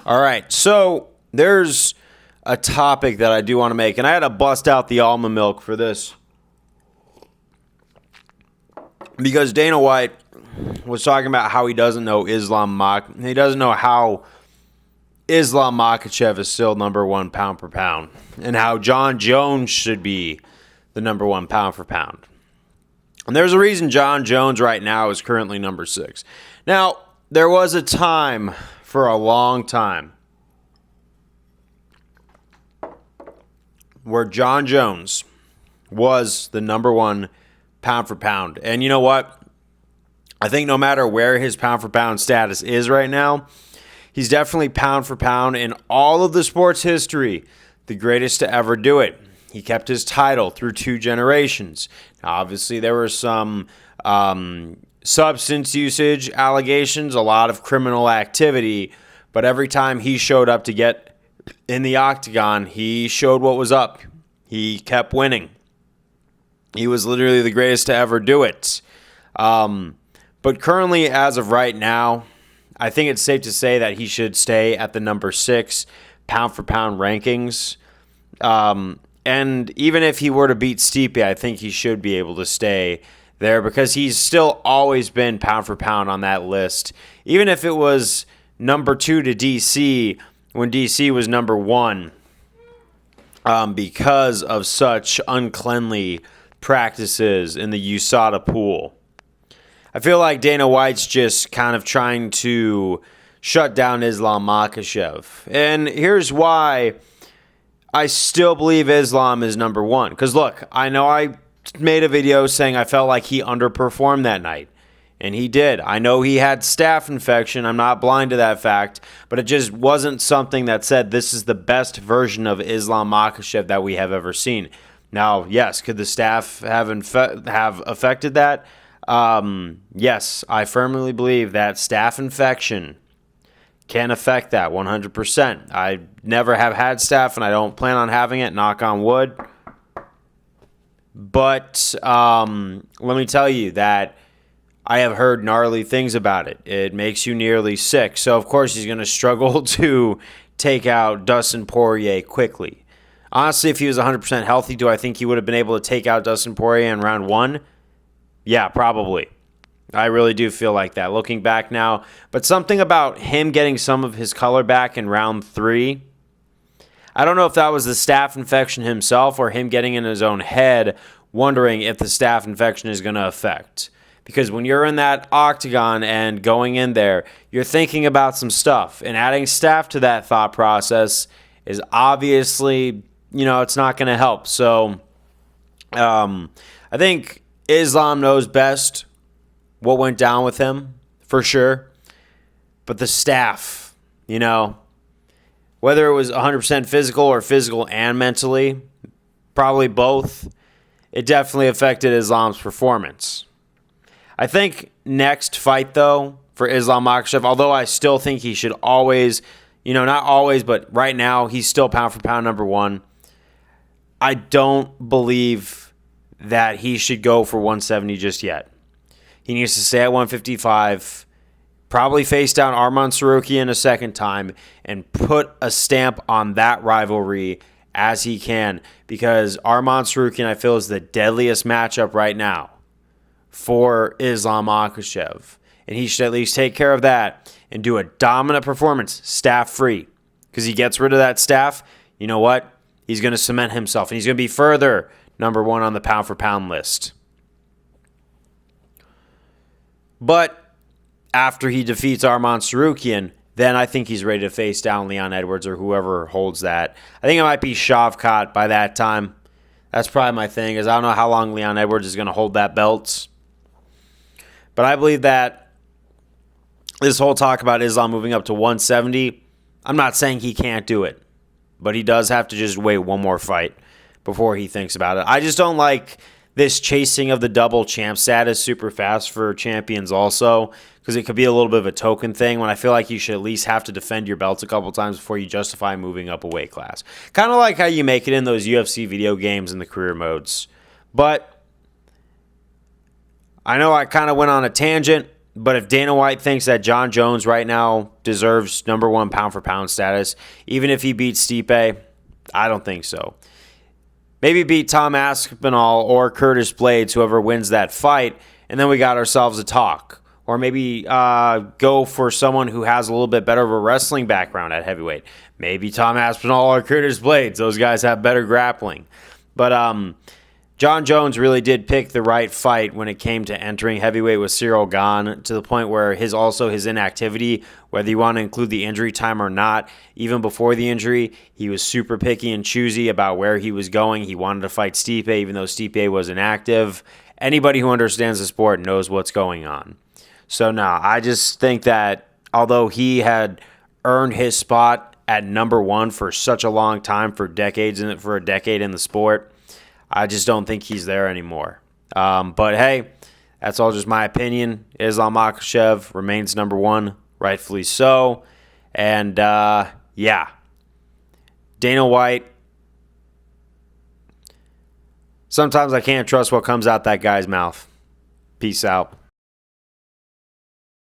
All right, so there's a topic that I do want to make, and I had to bust out the almond milk for this because Dana White was talking about how he doesn't know he doesn't know how Islam Makhachev is still number one pound for pound, and how John Jones should be the number one pound for pound. And there's a reason John Jones right now is currently number 6. Now, there was a time for a long time where John Jones was the number one pound for pound. And you know what? I think no matter where his pound for pound status is right now, he's definitely pound for pound in all of the sports history, the greatest to ever do it. He kept his title through 2 generations. Now, obviously, there were some substance usage allegations, a lot of criminal activity, but every time he showed up to get in the octagon, he showed what was up. He kept winning. He was literally the greatest to ever do it. But currently, as of right now, I think it's safe to say that he should stay at the number 6 pound for pound rankings. And even if he were to beat Stipe, I think he should be able to stay there because he's still always been pound for pound on that list. Even if it was number 2 to DC when DC was number 1 because of such uncleanly practices in the USADA pool. I feel like Dana White's just kind of trying to shut down Islam Makhachev. And here's why I still believe Islam is number 1. Because look, I know I made a video saying I felt like he underperformed that night. And he did. I know he had staph infection. I'm not blind to that fact. But it just wasn't something that said this is the best version of Islam Makhachev that we have ever seen. Now, yes, could the staph have affected that? Yes, I firmly believe that staph infection can affect that 100%. I never have had staph, and I don't plan on having it, knock on wood. But let me tell you that I have heard gnarly things about it. It makes you nearly sick. So, of course, he's going to struggle to take out Dustin Poirier quickly. Honestly, if he was 100% healthy, do I think he would have been able to take out Dustin Poirier in round 1? Yeah, probably. I really do feel like that, looking back now. But something about him getting some of his color back in round 3, I don't know if that was the staph infection himself or him getting in his own head, wondering if the staph infection is going to affect. Because when you're in that octagon and going in there, you're thinking about some stuff. And adding staph to that thought process is obviously, it's not going to help. So I think Islam knows best what went down with him, for sure. But the staph, whether it was 100% physical or physical and mentally, probably both, it definitely affected Islam's performance. I think next fight, though, for Islam Makhachev, although I still think he should always, not always, but right now, he's still pound for pound number 1. I don't believe that he should go for 170 just yet. He needs to stay at 155, probably face down Arman Tsarukyan a second time, and put a stamp on that rivalry as he can. Because Arman Tsarukyan, I feel, is the deadliest matchup right now for Islam Makhachev. And he should at least take care of that and do a dominant performance, staph-free. Because he gets rid of that staph, you know what? He's going to cement himself. And he's going to be further number 1 on the pound-for-pound list. But after he defeats Arman Tsarukyan, then I think he's ready to face down Leon Edwards or whoever holds that. I think it might be Shavkat by that time. That's probably my thing, is I don't know how long Leon Edwards is going to hold that belt. But I believe that this whole talk about Islam moving up to 170, I'm not saying he can't do it. But he does have to just wait one more fight before he thinks about it. I just don't like this chasing of the double champ status super fast for champions also, because it could be a little bit of a token thing when I feel like you should at least have to defend your belts a couple times before you justify moving up a weight class. Kind of like how you make it in those UFC video games in the career modes. But I know I kind of went on a tangent. But if Dana White thinks that John Jones right now deserves number one pound for pound status, even if he beats Stipe, I don't think so. Maybe beat Tom Aspinall or Curtis Blades, whoever wins that fight, and then we got ourselves a talk. Or maybe go for someone who has a little bit better of a wrestling background at heavyweight. Maybe Tom Aspinall or Curtis Blades. Those guys have better grappling. But John Jones really did pick the right fight when it came to entering heavyweight with Cyril Gane, to the point where his inactivity, whether you want to include the injury time or not, even before the injury, he was super picky and choosy about where he was going. He wanted to fight Stipe, even though Stipe was inactive. Anybody who understands the sport knows what's going on. So, no, I just think that although he had earned his spot at number one for such a long time, for a decade in the sport, I just don't think he's there anymore. But, hey, that's all just my opinion. Islam Makhachev remains number one, rightfully so. And, yeah, Dana White, sometimes I can't trust what comes out that guy's mouth. Peace out.